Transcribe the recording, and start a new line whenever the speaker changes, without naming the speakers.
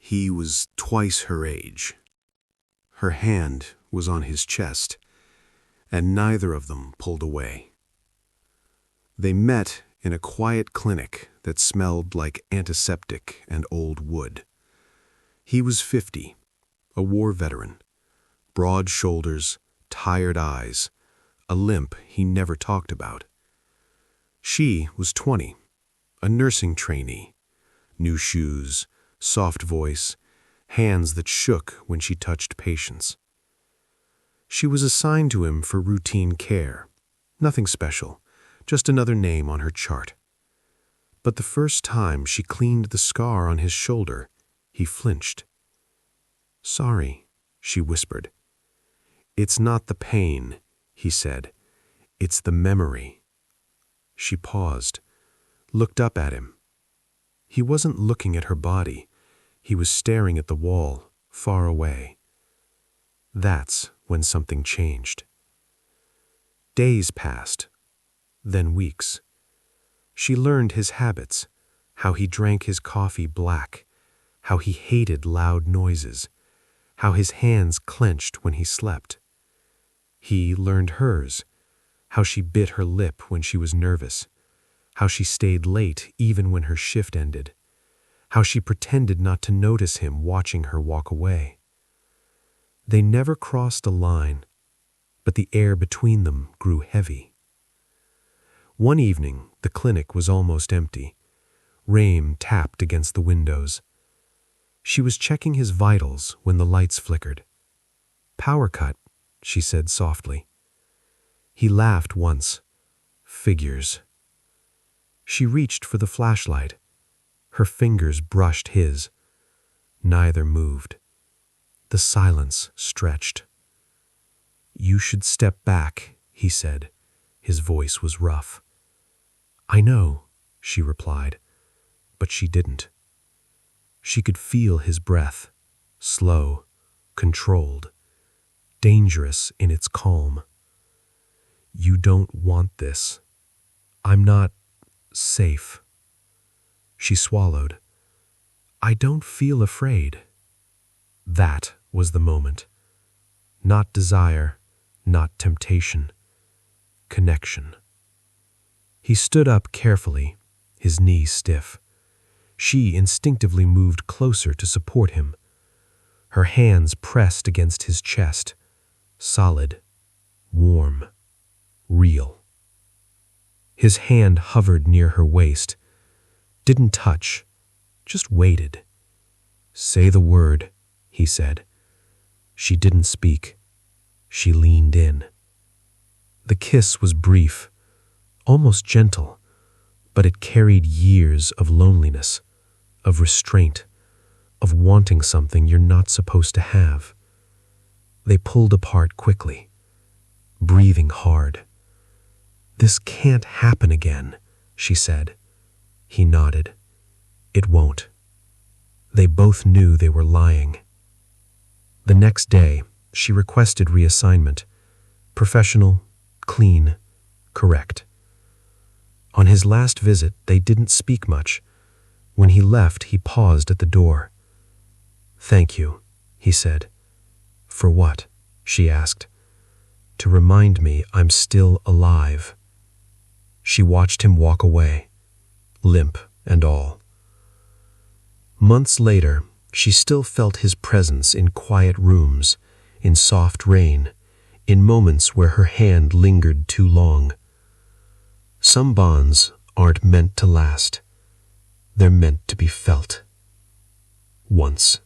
He was twice her age. Her hand was on his chest, and neither of them pulled away. They met in a quiet clinic that smelled like antiseptic and old wood. He was 50, a war veteran, broad shoulders, tired eyes, a limp he never talked about. She was 20, a nursing trainee, new shoes, soft voice, hands that shook when she touched patients. She was assigned to him for routine care, nothing special, just another name on her chart. But the first time she cleaned the scar on his shoulder, he flinched. "Sorry," she whispered. "It's not the pain," he said. "It's the memory." She paused, looked up at him. He wasn't looking at her body. He was staring at the wall, far away. That's when something changed. Days passed, then weeks. She learned his habits, how he drank his coffee black, how he hated loud noises, how his hands clenched when he slept. He learned hers, how she bit her lip when she was nervous, how she stayed late even when her shift ended, how she pretended not to notice him watching her walk away. They never crossed a line, but the air between them grew heavy. One evening, the clinic was almost empty. Rain tapped against the windows. She was checking his vitals when the lights flickered. "Power cut," she said softly. He laughed once. "Figures." She reached for the flashlight. Her fingers brushed his. Neither moved. The silence stretched. "You should step back," he said. His voice was rough. "I know," she replied, but she didn't. She could feel his breath, slow, controlled, dangerous in its calm. "You don't want this. I'm not safe." She swallowed. "I don't feel afraid." That was the moment. Not desire, not temptation. Connection. He stood up carefully, his knee stiff. She instinctively moved closer to support him. Her hands pressed against his chest, solid, warm, real. His hand hovered near her waist, didn't touch, just waited. "Say the word," he said. She didn't speak. She leaned in. The kiss was brief, almost gentle, but it carried years of loneliness, of restraint, of wanting something you're not supposed to have. They pulled apart quickly, breathing hard. "This can't happen again," she said. He nodded. "It won't." They both knew they were lying. The next day, she requested reassignment. Professional, clean, correct. On his last visit, they didn't speak much. When he left, he paused at the door. "Thank you," he said. "For what?" she asked. "To remind me I'm still alive." She watched him walk away, limp and all. Months later, she still felt his presence in quiet rooms, in soft rain, in moments where her hand lingered too long. Some bonds aren't meant to last. They're meant to be felt. Once.